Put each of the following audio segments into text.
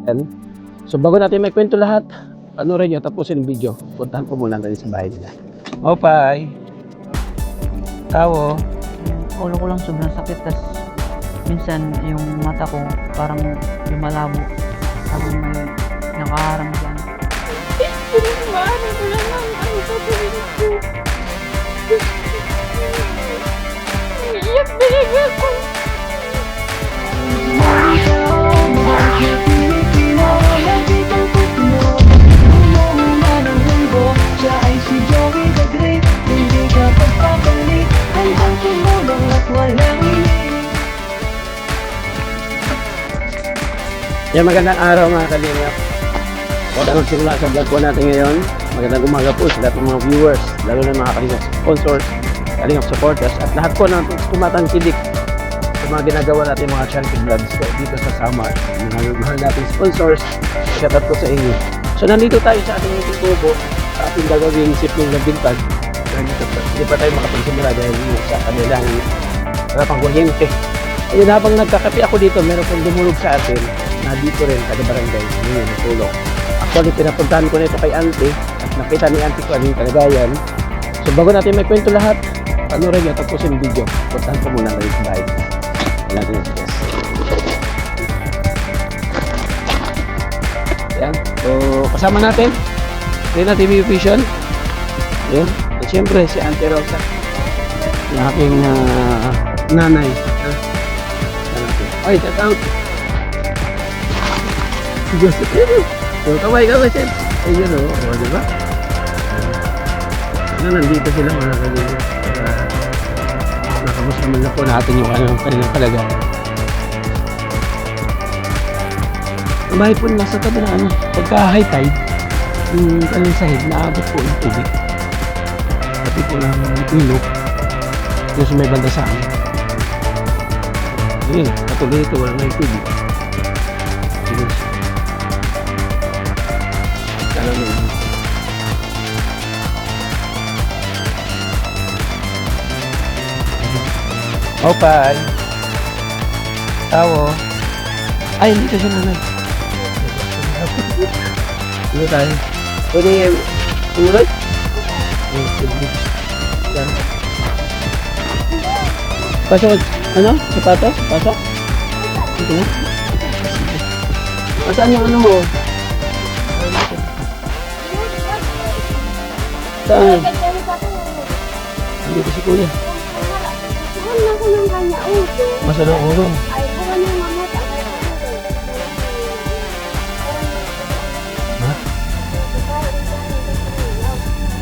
Yan. So bago natin may kwento lahat, panoorin nyo, tapusin yung video. Puntahan po muna natin sa bahay nila. Opay! Tao! Ulo ko lang sobrang sakit, tas minsan yung mata ko parang lumalabo, parang may nakaharang dyan. Pinagmaaari ko lang ang sasabihin ko. Iyak talaga ako. Yan, magandang araw mga kalingap. Huwag simula sa vlog po natin ngayon. Magandang umaga po sa lahat ng mga viewers, lalo na mga kalingap sponsors, kalingap supporters, at lahat po na tumatangkilik sa mga ginagawa natin mga charity vlogs po dito sa Samar. Mga mahal natin sponsors, shout out po sa inyo. So nandito tayo sa ating meeting kubo, sa ating gagawing sipling na bintag. Hindi pa tayo makapagsimula dahil sa kanilang pang kuryente. Ayun, habang nagkakape ako dito, meron pong dumulog sa atin na dito rin, taga-barangay, yun, natulong. Actually, pinapuntahan ko na ito kay auntie at nakita ni auntie ko ano yung kalagayan. So, bago natin may kwento lahat, panoorin nyo, tapusin yung video. Puntahan ko muna kayo sa bahay. Lagi yung stress. Ayan. So, kasama natin, Rina TV Vision. Ayan. At syempre, si Auntie Rosa. Yung aking nanay. Ay, shout out! Joseph yun. So, kamay, Chen. Ayun o. O, diba? Nandito sila mga kanina. Nakamusta na po natin yung kanilang kalagayan. Ang bahay po nasa tabi na pagka high tide, yung kanilang sahig, naabot po yung tubig. Pati po ng ilog. Yung sa may banda sa amin. Ayun, patuloy ito, walang may tubig. Ayun. Opay! Tawo! Ay, hindi ka siya nanay. Ano tayo? Pwede yung ulay? Pasok, ano? Sapatos? Pasok? Ito na? Saan yung ano mo? Saan? Dito si kuya. Wala ko ng kanya ulo. Masa ng ulo? Ay, bukan yung mamata. Ha?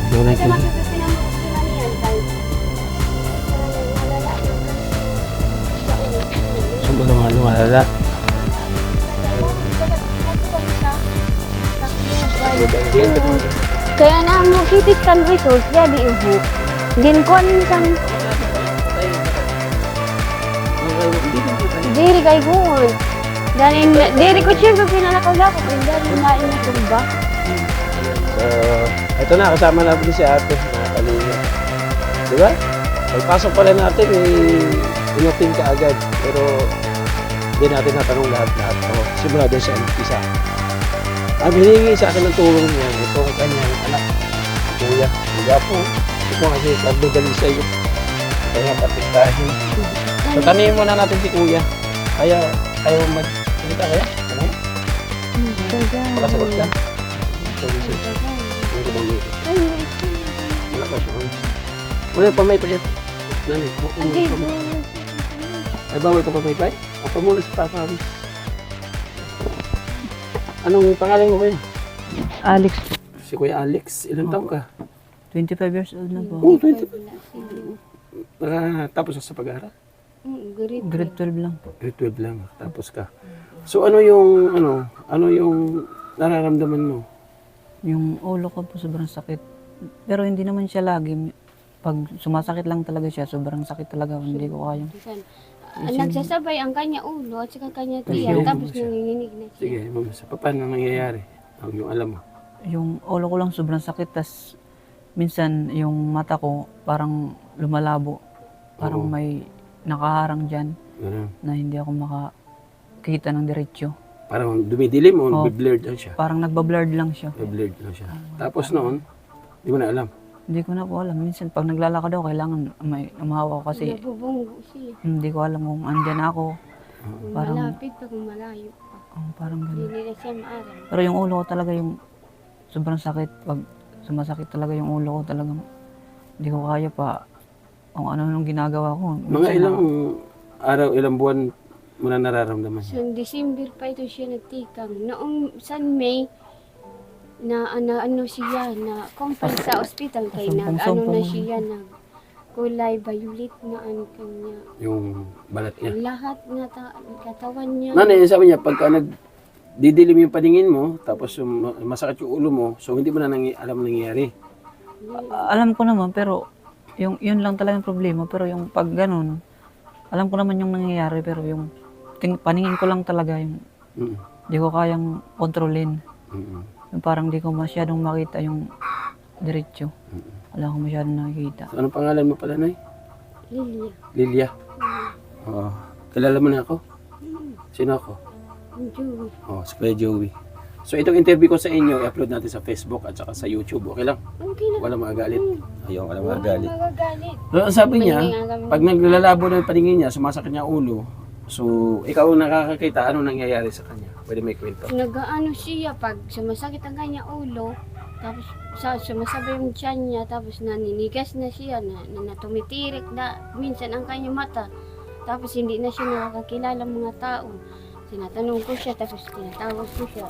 Hindi ko na Kasi magpipinamot sila niyan. Sumbo na mga lumalala. Kaya na mo kitik kan result ya di ibu. Din kon kan diri kay gun. Dan diri ko siya sa pinalakaw ko dan na ina ba. So, ito na, kasama natin si ate, mga kalinga. Diba? Pagpasok pala natin, inutin ka agad. Pero, hindi natin natanong lahat-lahat. Simula doon sa isa. Ang hiningi sa akin ng tulong niya, ito ang kanyang anak, kuya. Higa po. Ito po kasi kagdagali sa iyo. Kaya kapit tayo. So, tanongin muna natin si kuya. Kaya, ayaw mag-salita kaya? Ano? Pakasagot ka? Wala pa may payat. Nani? Ay bawal ka pa may pay? Ako muna sa papawis. Anong pangalan mo kuya? Alex, Si Kuya Alex. Ilang taon ka? 25 years old na po. Oo, 20. Tapos na sa pag-aaral? Grade 12 lang po. Grade 12 lang. Tapos ka. So ano yung nararamdaman mo? Yung ulo ko po sobrang sakit. Pero hindi naman siya lagi. Pag sumasakit lang talaga siya, sobrang sakit talaga. Hindi ko kaya. Nagsasabay ang kanya ulo at saka kanya tiyan, tapos nanginginig na siya. Sige, sa paano nangyayari? Ang yung alam mo. Yung ulo ko lang sobrang sakit, tas minsan yung mata ko parang lumalabo. Parang Oo. may nakaharang dyan Ganun. na hindi ako makakita ng diretsyo. Parang dumidilim o Oh. blurred lang siya. Parang nagbablurred lang siya. Blurred lang siya. Tapos noon, di mo na alam. Hindi ko na po alam. Minsan pag naglalakad ako, kailangan may umahaw ako kasi Nabubunggo siya. hindi ko alam kung andyan ako. Kung Parang- malapit pa, kung malayo pa. Parang Hindi ganun. nila siya maaram. Pero yung ulo ko talaga yung sobrang sakit. Pag sumasakit talaga yung ulo ko talaga. Hindi ko kaya pa kung ano nung ginagawa ko. Mga Minsan ilang araw, ilang buwan mo na nararamdaman Sa niya. December pa ito siya nagtikang. Noong San May, na ano siya, na company sa ospital kay nag ano Sumpong-sumpong. na siya, nag kulay violet na ang kanya. Yung balat niya. Lahat na katawan niya. Nanay, sabi niya, pagka didilim yung paningin mo, tapos masakit yung ulo mo, so hindi mo na alam nangyayari. alam ko naman pero yun lang talaga yung problema. Pero yung pag ganun, alam ko naman yung nangyayari pero yung paningin ko lang talaga yung Mm. di ko kayang kontrolin. Mm. Yung parang di ko masyadong makita yung diretsyo. Wala akong masyadong nakikita. So, anong pangalan mo pala, Nay? Lilia. Lilia. Oo. Kilala mo na ako? Sino ako? Ang Joey. Si Kuya Joey. So itong interview ko sa inyo, i-upload natin sa Facebook at saka sa YouTube. Okay lang? Okay lang. Walang magagalit. Ayaw, walang Wala magagalit. magagalit. So, ang sabi niya, May pag naglalabo na yung paningin niya, sumasakit niya ang ulo, so ikaw ang nakakakita, ano nangyayari sa kanya? Pwede may kwento. Nag-ano siya pag sumasakit ang kanya ulo, tapos sumasabay yung tiyan niya, tapos naninigas na siya, na tumitirik na minsan ang kanya mata. Tapos hindi na siya nakakakilala mga tao. Tinatanong ko siya, tapos tinatawag ko siya.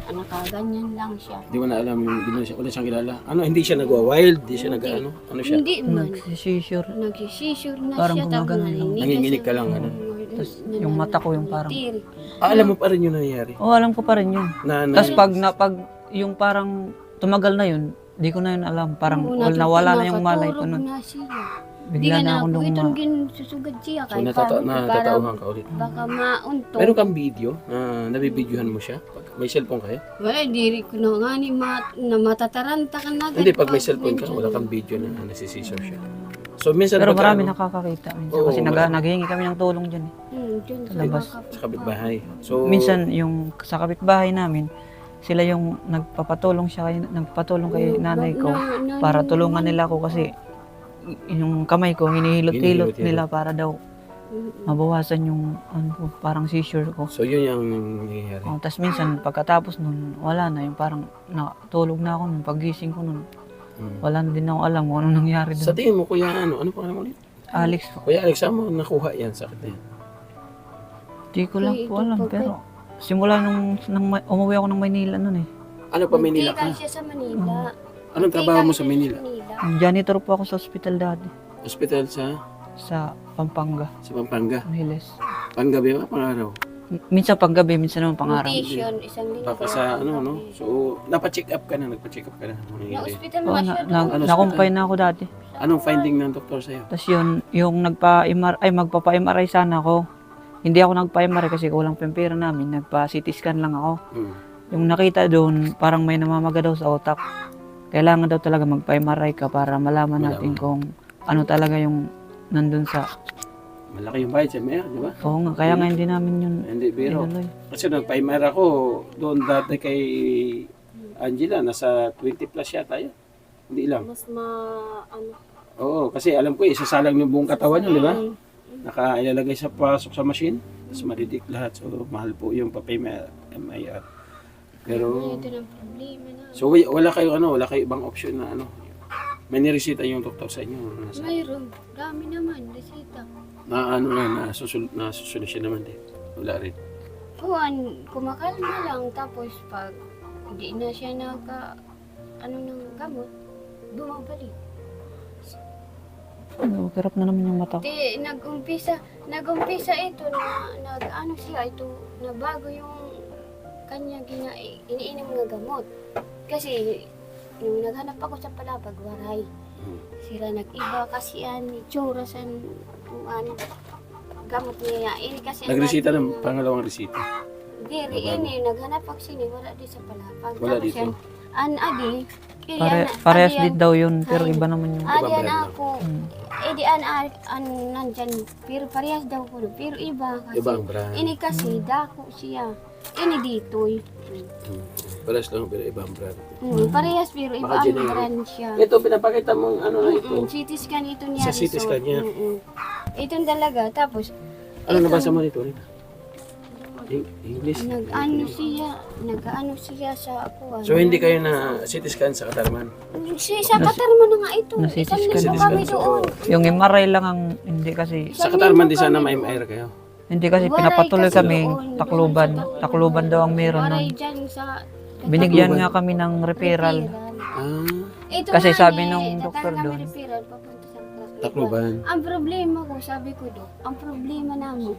Nakaganyan lang siya. Hindi mo na alam yung wala siyang kilala. Ano, hindi siya nagwa-wild, hindi siya nag-ano. Ano siya? Hindi man. Nagsisure. Nagsisisure na Parang siya, tapos gumagano lang. naninigas. Nanginginig ka lang, ano? Tapos yung mata ko yung parang- tumitirik. Alam mo pa rin yung nangyayari. Oo, alam ko pa rin yun. Na Tapos pag yung parang tumagal na yun, di ko na yun alam. Parang Oo, nawala na yung malay ko nakatulog nun. na siya. Bigla na akong Itong luma. ginsusugad siya. so Kahit natatauhan ka ulit. baka mauntog. Meron kang video na nabibidyohan mo siya? Pag may cellphone kayo? Wala, diri ko na nga ni na matataranta ka na. Hindi, pag may cellphone ka, wala kang video na nasisisor siya. So minsan Pero pagka, marami ano, nakakakita. Minsan, Oo, kasi marami. naghihingi kami ng tulong dyan. Dyan Sa labas. sa kapitbahay. So Minsan yung sa kapitbahay namin, sila yung nagpapatulong kay nanay ko para tulungan nila ako kasi yung kamay ko hinihilot-hilot Hinihilot-hilot. nila para daw mabawasan yung parang seizure ko. So yun yung nangyayari. Tapos minsan pagkatapos nun, wala na yung parang natulog na ako nun, paggising ko nun. Wala na din ako alam kung anong nangyari Sa dun. tingin mo, kuya, ano pangalan mo ulit? Alex, Kuya Alex, saan mo nakuha yan sakit na yan? di ko lang po alam pero simula nung umuwi ako ng Maynila nun eh. Ano pa, Manila ka? Nagtikal siya sa Manila. Anong trabaho mo sa Manila? Janitor po ako sa ospital dati Hospital sa Pampanga, sa Pampanga. Angeles. Panggabi ba, pang-araw? Minsan panggabi, minsan naman pang-araw. Rotation, isang linggo. Baka sa ano, no? So, nagpa-check up ka na. Ano nangyayari? Na-hospital Oo, na siya doon. nakumpay na ako dati. Anong finding ng doktor sa'yo? Tapos yun, yung magpapa-MRI sana ako. Hindi ako nagpa-MRI kasi kulang pa yung pera namin. Nagpa-CT scan lang ako. Yung nakita doon, parang may namamaga daw sa utak. Kailangan daw talaga magpa-MRI ka para malaman natin kung ano talaga yung nandun sa... Malaki yung bayad sa MR, di ba? Oo nga, kaya nga hindi namin yun Hindi, biro. inuloy. Kasi nagpa-MR ako doon dati kay Angela, nasa 20 plus yata yun. Hindi lang. Mas ano. Oo, kasi alam ko, isasalang yung buong katawan yun, di ba? Nakailalagay sa pasok sa machine, tapos madidik lahat. So, mahal po yung MIR. Pero, Ito ng problema na. so wala kayo ibang option na ano. May niresita yung doktor sa inyo. Mayroon. Dami naman. Resita. Nasusolusyon naman din. Wala rin. Kumakalma lang. Tapos pag hindi na siya ng gamot, bumabalik. Hirap na naman yung mata ko. Nag-umpisa ito na bago yung kanya iniinom ng gamot. Kasi yung naghanap ako sa palapag, waray. Sila nag-iba kasi itsura sa gamot niya. Kasi Nagresita ng pangalawang resita. Diri, naghanap ako sini, wala di sa palapag. Wala Tapos dito. yan, adi, Parehas din daw yun, pero iba naman yung... Adian brand ako, di nandyan, pero parehas daw ko, pero iba kasi. Ibang brand. Ini kasi, dako siya. ini dito. Paras lang pero ibang brand. Parehas pero iba Baka ang generic. brand siya. Ito, pinapakita mong ano na ito. CT scan ito niya. Sa CT scan niya. Itong dalaga. Tapos, Ano nabasa mo nito? English? nag-ano siya sa ako. So hindi kayo na CT scan sa Katarman? Sa Katarman na nga ito. Na-CT Isang scan. linggo kami doon. Yung MRI lang ang hindi kasi Sa Katarman din sana may MIR kayo. hindi kasi Waray pinapatuloy kasi kami doon, Tacloban. doon sa Tacloban daw ang meron Waray nun. dyan sa Binigyan nga kami ng referral. Ah, Ito Kasi nga sabi eh, nung tatang doktor kami doon. referral papunta sa Tacloban. Tacloban. Ang problema ko, sabi ko do, ang problema namin,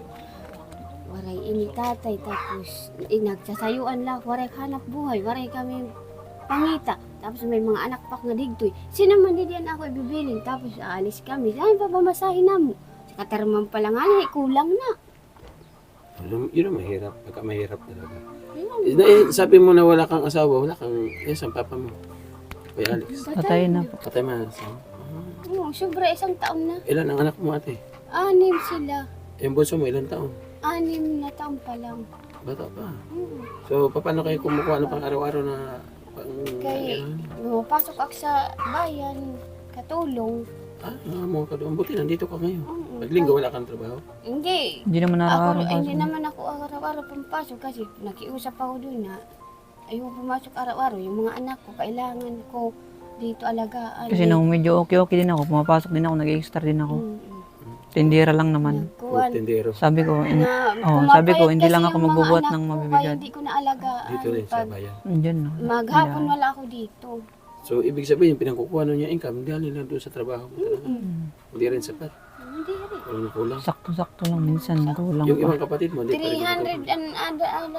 waray ini tatay, tapos nagsasayuan lang, waray hanap buhay, waray kami pangita. Tapos may mga anak pa nga digtoy. Sino man din yan ako ibibiling, tapos aalis kami. Saan pa pamasahin na mo? Sa Katarman pa lang, kulang na. Yun ang mahirap. Pagka mahirap talaga. Sabi mo na wala kang asawa, wala kang, yes, ang papa mo. Kuya Alex. Patay na po. Patay man. Oo, sobra isang taon na. Ilan ang anak mo ate? 6 sila. Yung bunso mo, ilan taon? 6 na taon pa lang. Bata pa. Oo. So, paano kayo kumukuha ng pang araw-araw na pang... Kaya, pumapasok ako sa bayan, katulong. Mo ka doon. Buti, nandito ka ngayon. Oo. Paglinggo, wala kang trabaho. Hindi. Hindi naman Hindi araw-araw. naman ako araw-araw pumasok kasi nakiusap ako doon na ayaw pumasok araw-araw. Yung mga anak ko, kailangan ko dito alagaan. Kasi nung medyo okay din ako, pumapasok din ako, nag-extra din ako. Tindera lang naman. Kuwan. Tendero. Sabi ko, Na, sabi ko, hindi pumapayat lang kasi ako yung mga magbubuhat anak ng ko, mabibigat. Kaya hindi ko na alagaan. Dito rin sa Pag bayan. Andyan, no? maghapon wala ako dito. So, ibig sabihin, yung pinangkukuha nun niya income, hindi nila doon sa trabaho mo talaga. Hindi rin sapat. Hindi rin. Walang kulang. Sakto-sakto lang, minsan kulang Yung pa. ibang kapatid mo, hindi pa rin 300 and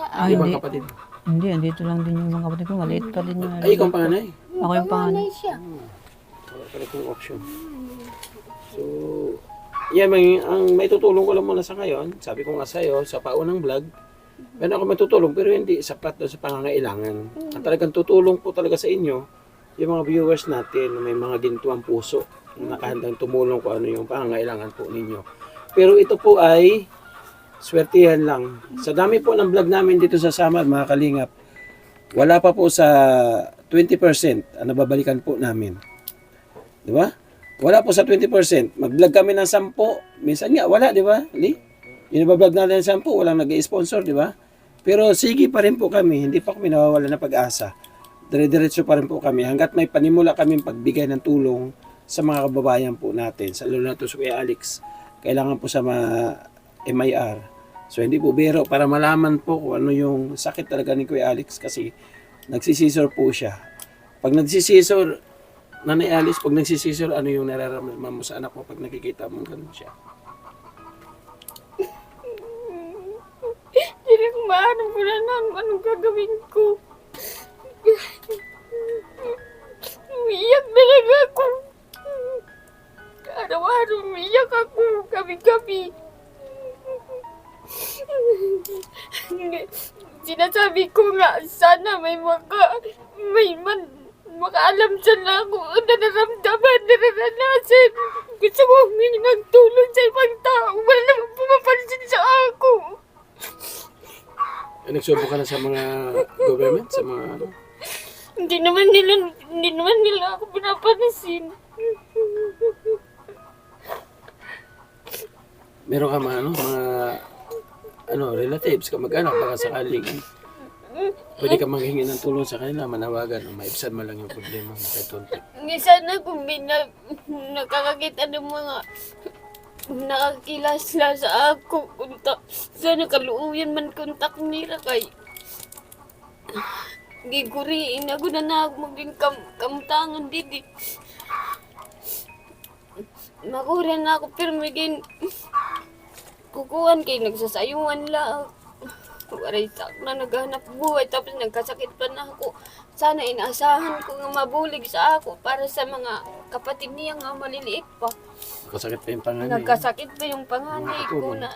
Ah, Yung ibang hindi. kapatid. Hindi, andito lang din yung mga kapatid ko. Maliit pa din yung Ay, ikaw ang panganay. Ako yung panganay. siya. Wala pala itong option. So, yan, ang may tutulong ko lang muna sa ngayon, sabi ko nga sa'yo, sa paunang vlog, meron ako matutulong pero hindi sapat doon sa pangangailangan. Ang talagang tutulong po talaga sa inyo, yung mga viewers natin na may mga gintuang puso, na nakahandang tumulong kung ano yung pangangailangan po ninyo. Pero ito po ay swertihan lang. Sa dami po ng vlog namin dito sa Samar, mga kalingap, wala pa po sa 20% ang nababalikan po namin. Di ba? Wala po sa 20%. Mag-vlog kami ng 10. Minsan nga, wala, di ba? Yung nabablog natin ng 10, walang nag-sponsor, di ba? Pero sige pa rin po kami. Hindi pa kami nawawala ng pag-asa. Dire-diretso pa rin po kami. Hanggat may panimula kami pagbigay ng tulong sa mga kababayan po natin. Sa lalo na to sa Kuya Alex. Kailangan po sa mga MIR. So hindi po biro para malaman po kung ano yung sakit talaga ni Kuya Alex kasi nagsisisor po siya. Pag nagsisisor, Nanay Alice, pag nagsisisor, ano yung nararamdaman mo sa anak mo pag nakikita mo ganun siya? Hindi ko maanong ko na anong gagawin ko. Umiyak talaga ako. Araw-araw umiyak ako. Gabi-gabi. Sinasabi ko nga, sana may makaalam sana ako na nararamdaman, nararanasan. Gusto ko humingi ng tulong sa ibang tao. Wala naman pumapansin sa ako. Nagsubok ka na sa mga government, sa mga ano? Hindi naman nila ako pinapansin. Meron ka mga relatives, kamag-anak, baka sakaling pwede ka manghingi ng tulong sa kanila, manawagan, maibsan mo lang yung problema mo kahit unti. Sana kung nakakakita ng mga nakakilasla sa ako, sana kaluuyan man kontak nila kay giguriin ako na ako maging kamtangan didi. Makuha na ako pero maging kukuhan kay nagsasayuan lang. Waray na naghanap buhay tapos nagkasakit pa na ako. Sana inaasahan ko nga mabulig sa ako para sa mga kapatid niya nga maliliit pa. Nagkasakit pa yung panganay. Nagkasakit pa yung panganay ko na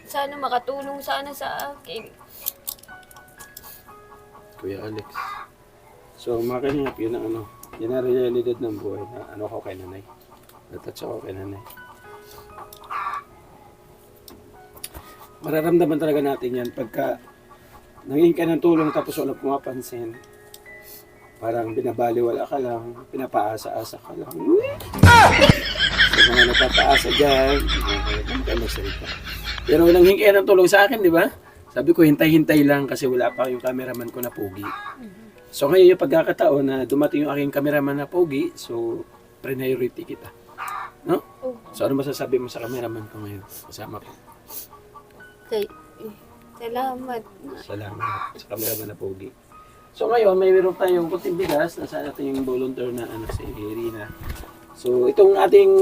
sana makatulong sana sa akin. Kuya Alex. So, mga kanina, yun ang ano, yun ang realidad ng buhay na ano ko kay nanay. Natouch ako kay nanay. Mararamdaman talaga natin yan pagka nangingin ka ng tulong tapos wala pumapansin. Parang binabaliwala ka lang, pinapaasa-asa ka lang. Sa mga nagpapaasa dyan, hindi ka magsalita. Pero nangingin ka ng tulong sa akin, di ba? Sabi ko, hintay-hintay lang kasi wala pa yung cameraman ko na pogi. So ngayon yung pagkakataon na dumating yung aking cameraman na pogi, so priority kita. No? So ano masasabi mo sa cameraman ko ngayon? Kasama ko. Salamat. Salamat sa cameraman na pogi. So ngayon, may meron tayong kunting bigas. Nasa ating volunteer na si Rina. So itong ating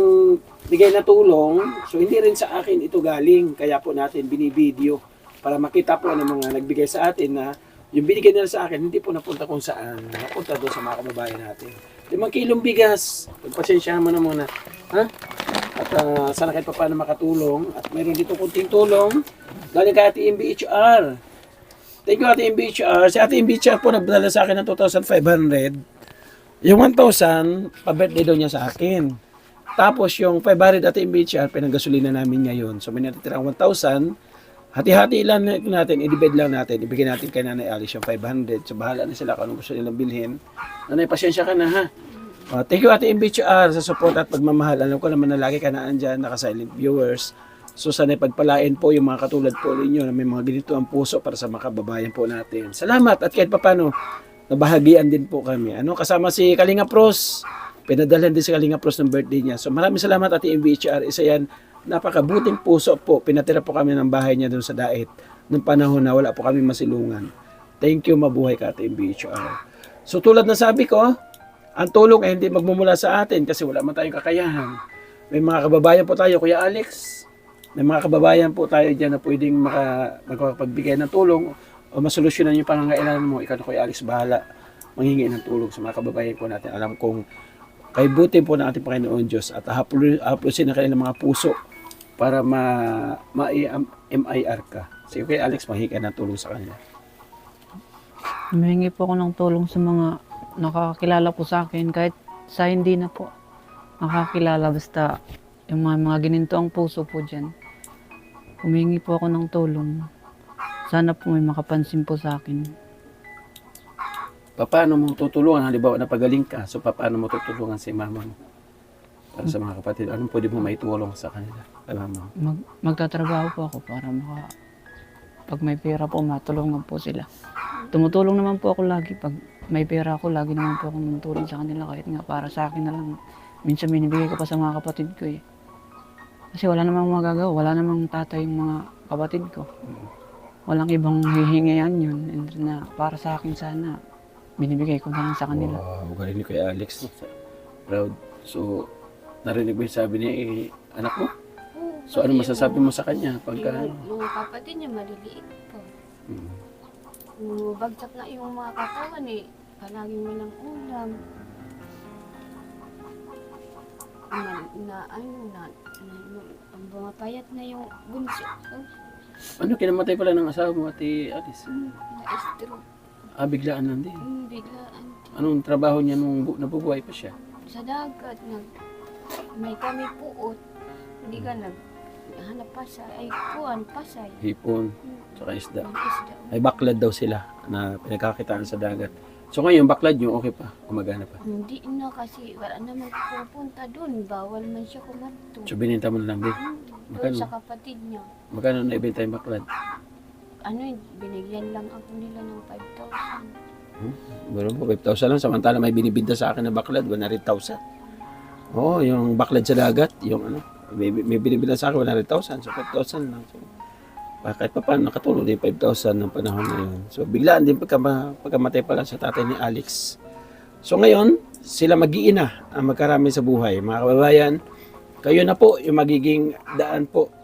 bigay na tulong, so hindi rin sa akin ito galing. Kaya po natin binibideo para makita po ng mga nagbigay sa atin na yung binigay nila sa akin, hindi po napunta kung saan. Napunta doon sa mga kababayan natin. 5 kilong bigas. Pagpasensyahan mo na muna. Ha? At sana kahit pa paano makatulong. At mayroon dito kunting tulong. Galing kay Ate MBHR. Thank you, Ate MBHR. Si Ate MBHR po nagdala sa akin ng 2,500. Yung 1,000, pa-birthday daw niya sa akin. Tapos yung 500 Ate MBHR, pinanggasolina namin ngayon. So may natitirang 1,000. Hati-hati lang natin, i-divide lang natin. Ibigay natin kay Nanay Alice yung 500. So bahala na sila kung anong gusto nilang bilhin. Nanay, pasensya ka na ha. Thank you, Ate MBHR, sa support at pagmamahal. Alam ko naman na lagi ka na andyan, naka-silent viewers. So sana pagpalain po yung mga katulad po ninyo na may mga ganito ang puso para sa mga kababayan po natin. Salamat at kahit papano, nabahagian din po kami. Kasama si Kalinga Pros. Pinadalhan din si Kalinga Pros ng birthday niya. So maraming salamat Ate MBHR. Isa yan, napakabuting puso po. Pinatira po kami ng bahay niya doon sa Dait. Nung panahon na wala po kami masilungan. Thank you, mabuhay ka Ate MBHR. So tulad na sabi ko, ang tulong ay hindi magmumula sa atin kasi wala man tayong kakayahan. May mga kababayan po tayo, Kuya Alex. May mga kababayan po tayo dyan na pwedeng makapagbigay ng tulong o masolusyonan yung pangangailangan mo. Ikaw na Kuya Alex, bahala manghingi ng tulong sa mga kababayan po natin. Alam kong kaibutin po ng ating Panginoon Diyos at haplusin na kanilang mga puso para ma-MIR ka. Sige Kuya Alex, manghingi ka ng tulong sa kanila. Humihingi po ako ng tulong sa mga nakakilala po sa akin kahit sa hindi na po nakakilala basta yung mga gininto ang puso po dyan. Humingi po ako ng tulong. Sana po may makapansin po sa akin. Paano mo tutulungan? Halimbawa, napagaling ka. So, paano mo tutulungan si mama mo? Para sa mga kapatid. Anong pwede mo maitulong sa kanila? Kay mama mo? Magtatrabaho po ako para pag may pera po, matulungan po sila. Tumutulong naman po ako lagi. Pag may pera ako, lagi naman po akong tumutulong sa kanila. Kahit nga para sa akin na lang. Minsan binibigay ko pa sa mga kapatid ko eh. Kasi wala namang magagawa, wala namang tatay yung mga kapatid ko. Walang ibang hihingayan yun. And na para sa akin sana, binibigay ko na lang sa kanila. Wow, galing ni Kuya Alex. Proud. So, narinig mo yung sabi niya, anak mo? So, ano masasabi mo sa kanya? Pagka... Mga kapatid niya, maliliit po. Bagsak na yung mga katawan eh. Palaging walang ulam. Ang bumapayat na yung bunso. Ano, kinamatay pala ng asawa mo, Ate Alice? Na-stroke. Biglaan lang din. Biglaan. Anong trabaho niya nung nabubuhay pa siya? Sa dagat, may kami puot. Hindi ka naghanap pasay. Ay, pasay. Hipon, tsaka isda. Ang isda. Ay baklad daw sila na pinagkakitaan sa dagat. So ngayon, baklad yung okay pa? Kumagana pa? Hindi na kasi wala naman pupunta doon. Bawal man siya kumarto. So bininta mo na lang din? Doon Magkano? sa kapatid niya. Magkano na ibenta yung baklad? Binigyan lang ako nila ng 5,000. Meron po, 5,000 lang. Samantala may binibinta sa akin na baklad, 100,000. Oo, yung baklad sa dagat, yung may binibinta sa akin, 100,000. So 5,000 lang. So, kahit pa paano nakatulong din 5,000 ng panahon na yun. So biglaan din pagkamatay pala sa tatay ni Alex. So ngayon, sila mag-iina ang magkarami sa buhay. Mga kababayan, kayo na po yung magiging daan po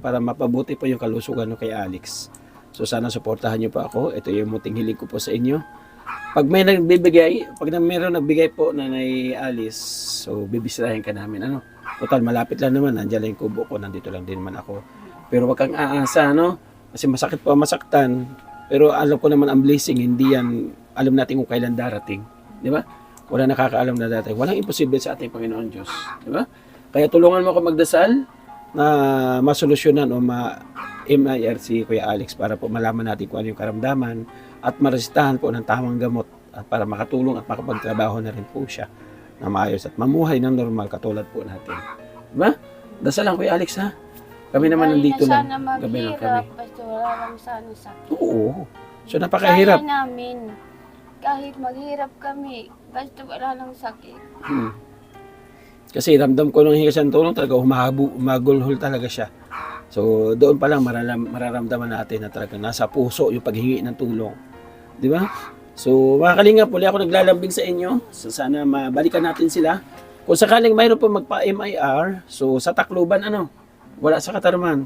para mapabuti po yung kalusugan kay Alex. So sana suportahan niyo po ako. Ito yung muting hiling ko po sa inyo. Pag may mayroon nagbigay po na Nanay Alice, so bibisitahin ka namin. Total, malapit lang naman. Nandiyan lang yung kubo ko. Nandito lang din naman ako. Pero wag kang aasa, Kasi masakit po masaktan. Pero alam ko naman ang blessing, hindi yan, alam natin kung kailan darating. Di ba? Wala nakakaalam na darating. Walang imposible sa ating Panginoon Diyos. Di ba? Kaya tulungan mo ako magdasal na masolusyonan o MIR si Kuya Alex para po malaman natin kung ano yung karamdaman at maresistahan po ng tamang gamot at para makatulong at makapagtrabaho na rin po siya na maayos at mamuhay ng normal katulad po natin. Diba? Dasal lang Kuya Alex ha. Kami naman nandito lang. Sana Gabi lang maghirap, kami. basta wala lang sana sakit. Oo. So napakahirap. Kaya namin, kahit maghirap kami, basta wala lang sakit. Kasi ramdam ko nung hingi siya ng tulong talaga umagulhol talaga siya. So doon pa lang mararamdaman natin na talaga nasa puso yung paghingi ng tulong. Di ba? So mga kalingap, uli ako naglalambing sa inyo. So sana mabalikan natin sila. Kung sakaling mayroon po magpa-MIR, so sa Tacloban wala sa Katarman.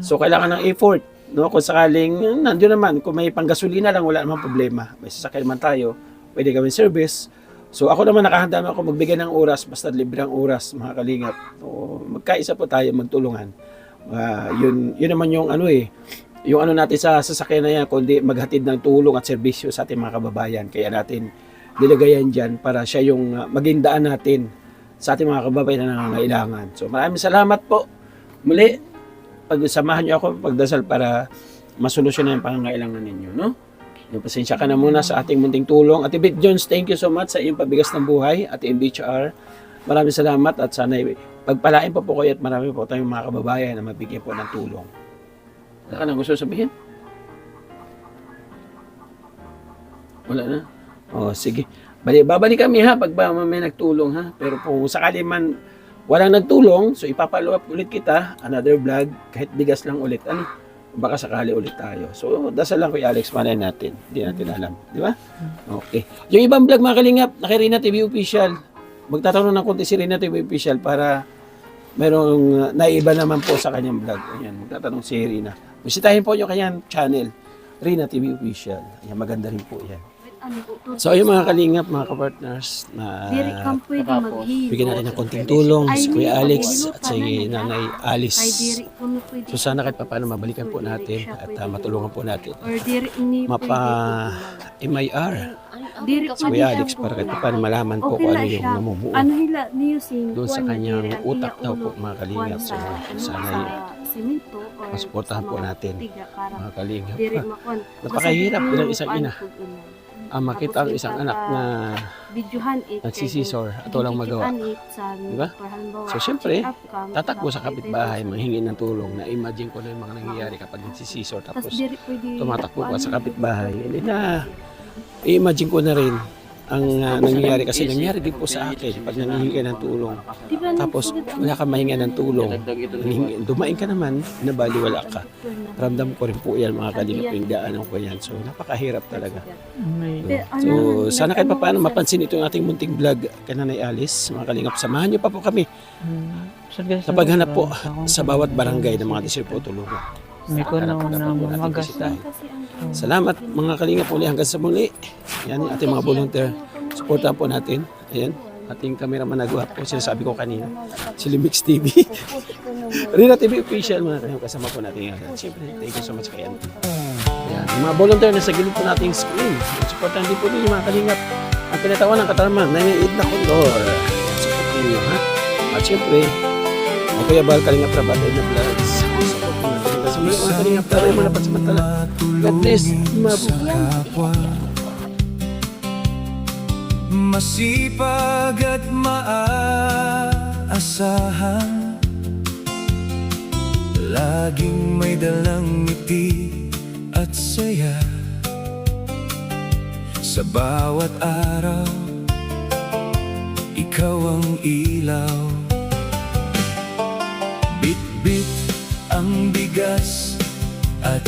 So kailangan ng effort. No? Kung sakaling nandiyo naman, kung may panggasolina lang, wala namang problema. May sasakyan man tayo, pwede gawin service. So ako naman nakahanda naman ako magbigay ng oras, basta libre ang oras, mga kalingap. So, magkaisa po tayo, magtulungan. Yun naman yung yung natin sa sasakyan na yan, kundi maghatid ng tulong at serbisyo sa ating mga kababayan. Kaya natin nilagayan dyan para siya yung maging daan natin sa ating mga kababayan na nangangailangan. So maraming salamat po. Muli, pagsamahan niyo ako pagdasal para masolusyonan yung pangangailangan ninyo, no? Yung pasensya ka na muna sa ating munting tulong. Ate Beth Jones, thank you so much sa iyong pabigas ng buhay. Ate MBHR, maraming salamat at sana pagpalain po kayo at marami po tayong mga kababayan na mabigyan po ng tulong. Wala ka nang gusto sabihin? Wala na? O, sige. Babalik kami ha pag may nagtulong ha. Pero kung sakali man walang nagtulong, so ipapalo up ulit kita, another vlog, kahit bigas lang ulit. Baka sakali ulit tayo. So, dasal lang Kuya Alex, malay natin. Hindi natin alam. Di ba? Okay. Yung ibang vlog mga kalingap, na kay Rina TV Official. Magtatanong ng konti si Rina TV Official para merong naiba naman po sa kanyang vlog. Ayan, magtatanong si Rina. Bisitahin po yung kanyang channel, Rina TV Official. Ayan, maganda rin po yan. So, yung mga kalingap, mga kapartners, na bigyan natin ng konting tulong si Kuya Alex at si Nanay Alice. So, sana kahit paano mabalikan po natin at matulungan po natin. Mapa-MIR si Kuya Alex para kahit paano malaman po kung ano yung namumuo doon sa kanyang utak daw po mga kalingap. So, sana masuportahan po natin mga kalingap. Napakahirap bilang isang ina. Makita ang isang anak na nagsisisor at walang magawa. Diba? So, siyempre, tatakbo sa kapitbahay, manghingi ng tulong. Na-imagine ko na yung mga nangyayari kapag nagsisisor tapos tumatakbo ka sa kapitbahay. I-imagine ko na rin ang nangyayari kasi nangyayari din po sa akin pag nangihingi ka ng tulong. Tapos, wala kang mahinga ng tulong. Dumain ka naman, nabaliwala ka. Ramdam ko rin po yan mga kalingap yung daanan ko yan. So, napakahirap talaga. So, sana kahit pa paano mapansin ito yung ating munting vlog kay Nanay Alice. Mga kalingap, samahan niyo pa po kami sa paghanap po sa bawat barangay ng mga deserve po tulungan. May ko na mamagas na. Salamat mga kalingap uli hanggang sa muli. Yan yung ating mga volunteer. Supportan po natin. Ayan, ating cameraman na gwapo. Sinasabi ko kanina. Si Limix TV. Rina TV Official mga kalingap kasama po natin. Siyempre, thank you so much kay Auntie. Ayan, yung mga volunteer na sa gilid po nating screen. Supportan din po din yung mga kalingap. Ang pinatawan ng Katarman, nangyayid na kondor. Support niyo ha. At siyempre, ako Kuya Bal, Kalingap Rabat, na vlogs. Support niyo. Kasi mga kalingap tayo mga napansamantala. God bless. Masipag at maaasahan, laging may dalang ngiti at saya. Sa bawat araw, ikaw ang ilaw. Bit-bit ang bigas at